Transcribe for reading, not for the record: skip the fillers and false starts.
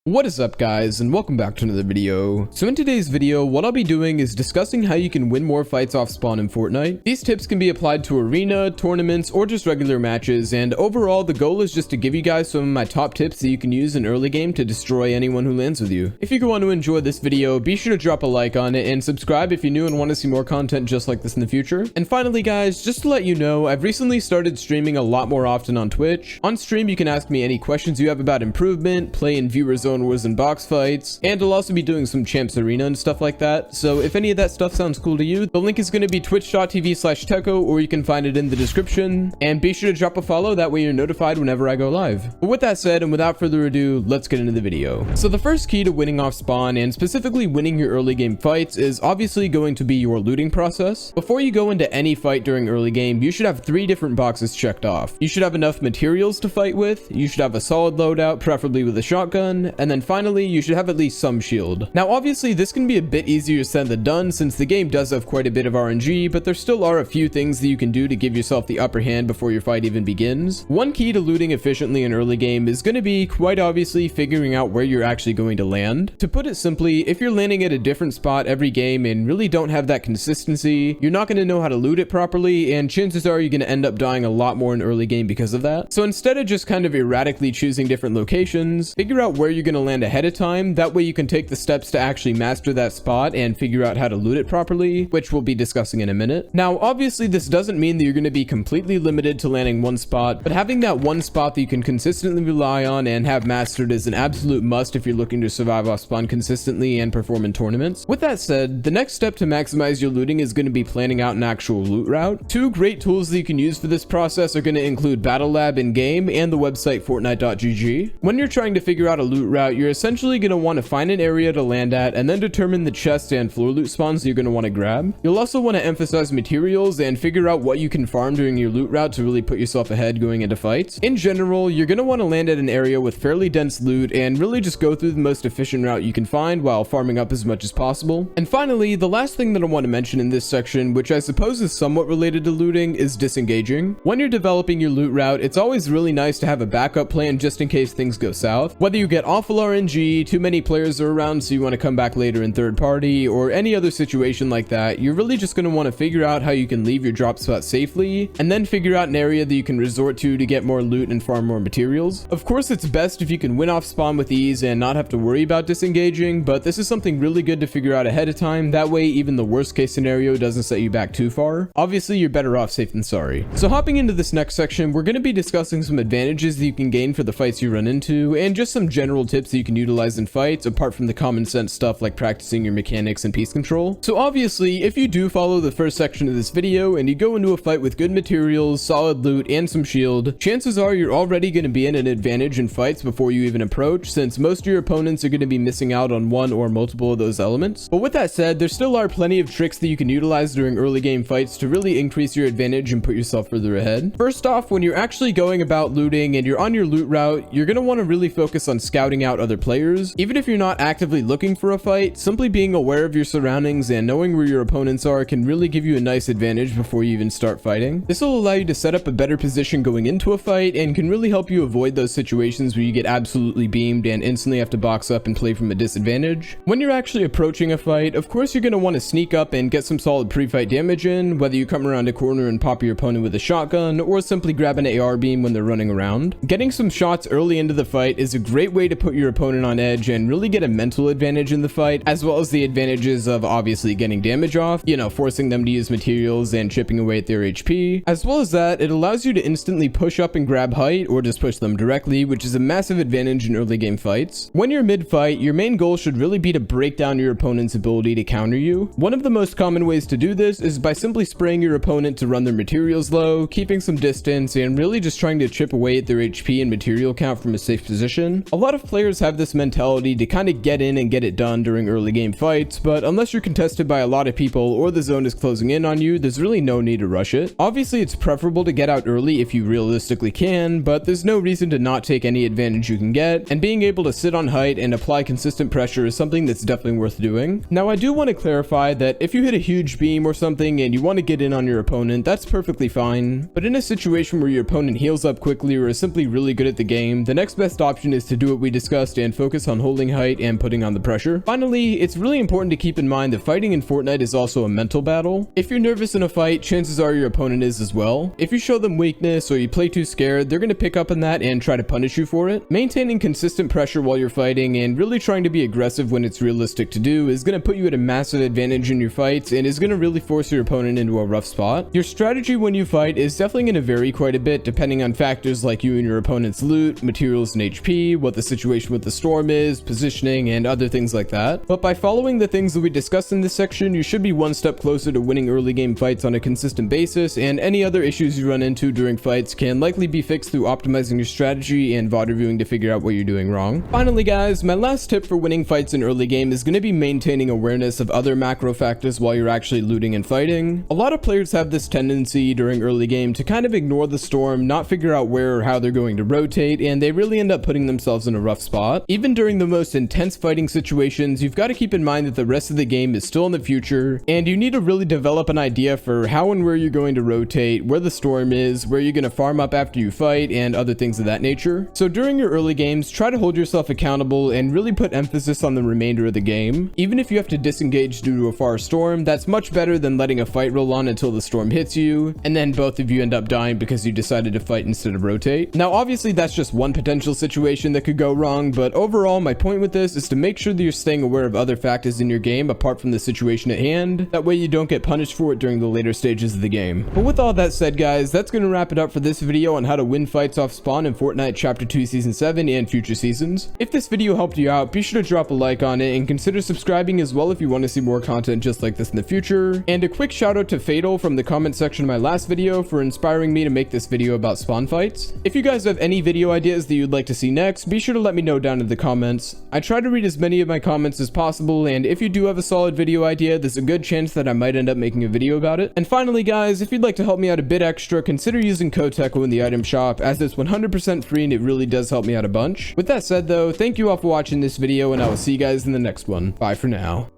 What is up guys, and welcome back to another video. So in today's video, what I'll be doing is discussing how you can win more fights off spawn in Fortnite. These tips can be applied to arena, tournaments, or just regular matches, and overall the goal is just to give you guys some of my top tips that you can use in early game to destroy anyone who lands with you. If you want to enjoy this video, be sure to drop a like on it and subscribe if you're new and want to see more content just like this in the future. And finally guys, just to let you know, I've recently started streaming a lot more often on Twitch. On stream you can ask me any questions you have about improvement, play in viewer zone wars and box fights, and I'll also be doing some champs arena and stuff like that. So if any of that stuff sounds cool to you, the link is going to be twitch.tv/Techo, or you can find it in the description, and be sure to drop a follow, that way you're notified whenever I go live. But with that said, and without further ado, let's get into the video. So the first key to winning off spawn, and specifically winning your early game fights, is obviously going to be your looting process. Before you go into any fight during early game, you should have 3 different boxes checked off. You should have enough materials to fight with, you should have a solid loadout, preferably with a shotgun, and then finally you should have at least some shield. Now obviously this can be a bit easier said than done since the game does have quite a bit of RNG, but there still are a few things that you can do to give yourself the upper hand before your fight even begins. One key to looting efficiently in early game is going to be quite obviously figuring out where you're actually going to land. To put it simply, if you're landing at a different spot every game and really don't have that consistency, you're not going to know how to loot it properly, and chances are you're going to end up dying a lot more in early game because of that. So instead of just kind of erratically choosing different locations, figure out where you're going to land ahead of time. That way you can take the steps to actually master that spot and figure out how to loot it properly, which we'll be discussing in a minute. Now obviously this doesn't mean that you're going to be completely limited to landing one spot, but having that one spot that you can consistently rely on and have mastered is an absolute must if you're looking to survive off spawn consistently and perform in tournaments. With that said, the next step to maximize your looting is going to be planning out an actual loot route. 2 great tools that you can use for this process are going to include Battle Lab in game and the website Fortnite.gg. When you're trying to figure out a loot route, you're essentially going to want to find an area to land at and then determine the chest and floor loot spawns you're going to want to grab. You'll also want to emphasize materials and figure out what you can farm during your loot route to really put yourself ahead going into fights. In general, you're going to want to land at an area with fairly dense loot and really just go through the most efficient route you can find while farming up as much as possible. And finally, the last thing that I want to mention in this section, which I suppose is somewhat related to looting, is disengaging. When you're developing your loot route, it's always really nice to have a backup plan just in case things go south. Whether you get awful RNG, too many players are around so you want to come back later in third party, or any other situation like that, you're really just going to want to figure out how you can leave your drop spot safely, and then figure out an area that you can resort to get more loot and farm more materials. Of course, it's best if you can win off spawn with ease and not have to worry about disengaging, but this is something really good to figure out ahead of time. That way, even the worst case scenario doesn't set you back too far. Obviously, you're better off safe than sorry. So hopping into this next section, we're going to be discussing some advantages that you can gain for the fights you run into, and just some general tips that you can utilize in fights, apart from the common sense stuff like practicing your mechanics and piece control. So obviously, if you do follow the first section of this video and you go into a fight with good materials, solid loot, and some shield, chances are you're already going to be in an advantage in fights before you even approach, since most of your opponents are going to be missing out on one or multiple of those elements. But with that said, there still are plenty of tricks that you can utilize during early game fights to really increase your advantage and put yourself further ahead. First off, when you're actually going about looting and you're on your loot route, you're going to want to really focus on scouting out other players. Even if you're not actively looking for a fight, simply being aware of your surroundings and knowing where your opponents are can really give you a nice advantage before you even start fighting. This will allow you to set up a better position going into a fight and can really help you avoid those situations where you get absolutely beamed and instantly have to box up and play from a disadvantage. When you're actually approaching a fight, of course you're going to want to sneak up and get some solid pre-fight damage in, whether you come around a corner and pop your opponent with a shotgun or simply grab an AR beam when they're running around. Getting some shots early into the fight is a great way to put your opponent on edge and really get a mental advantage in the fight, as well as the advantages of obviously getting damage off, forcing them to use materials and chipping away at their HP. As well as that, it allows you to instantly push up and grab height, or just push them directly, which is a massive advantage in early game fights. When you're mid-fight, your main goal should really be to break down your opponent's ability to counter you. One of the most common ways to do this is by simply spraying your opponent to run their materials low, keeping some distance, and really just trying to chip away at their HP and material count from a safe position. A lot of players have this mentality to kind of get in and get it done during early game fights, but unless you're contested by a lot of people or the zone is closing in on you, there's really no need to rush it. Obviously, it's preferable to get out early if you realistically can, but there's no reason to not take any advantage you can get, and being able to sit on height and apply consistent pressure is something that's definitely worth doing. Now, I do want to clarify that if you hit a huge beam or something and you want to get in on your opponent, that's perfectly fine, but in a situation where your opponent heals up quickly or is simply really good at the game, the next best option is to do what we discussed discussed and focus on holding height and putting on the pressure. Finally, it's really important to keep in mind that fighting in Fortnite is also a mental battle. If you're nervous in a fight, chances are your opponent is as well. If you show them weakness or you play too scared, they're going to pick up on that and try to punish you for it. Maintaining consistent pressure while you're fighting and really trying to be aggressive when it's realistic to do is going to put you at a massive advantage in your fights and is going to really force your opponent into a rough spot. Your strategy when you fight is definitely going to vary quite a bit depending on factors like you and your opponent's loot, materials and HP, what the situation with the storm is, positioning, and other things like that. But by following the things that we discussed in this section, you should be one step closer to winning early game fights on a consistent basis, and any other issues you run into during fights can likely be fixed through optimizing your strategy and VOD reviewing to figure out what you're doing wrong. Finally guys, my last tip for winning fights in early game is going to be maintaining awareness of other macro factors while you're actually looting and fighting. A lot of players have this tendency during early game to kind of ignore the storm, not figure out where or how they're going to rotate, and they really end up putting themselves in a rough spot. Even during the most intense fighting situations, you've got to keep in mind that the rest of the game is still in the future, and you need to really develop an idea for how and where you're going to rotate, where the storm is, where you're going to farm up after you fight, and other things of that nature. So during your early games, try to hold yourself accountable and really put emphasis on the remainder of the game. Even if you have to disengage due to a far storm, that's much better than letting a fight roll on until the storm hits you, and then both of you end up dying because you decided to fight instead of rotate. Now obviously that's just one potential situation that could go wrong, but overall my point with this is to make sure that you're staying aware of other factors in your game apart from the situation at hand. That way you don't get punished for it during the later stages of the game. But with all that said guys, that's going to wrap it up for this video on how to win fights off spawn in Fortnite Chapter 2 Season 7 and future seasons. If this video helped you out, be sure to drop a like on it and consider subscribing as well if you want to see more content just like this in the future. And a quick shout out to Fatal from the comment section of my last video for inspiring me to make this video about spawn fights. If you guys have any video ideas that you'd like to see next, be sure to let me know down in the comments. I try to read as many of my comments as possible, and if you do have a solid video idea, there's a good chance that I might end up making a video about it. And finally guys, if you'd like to help me out a bit extra, consider using code TECHO in the item shop, as it's 100% free and it really does help me out a bunch. With that said though, thank you all for watching this video, and I will see you guys in the next one. Bye for now.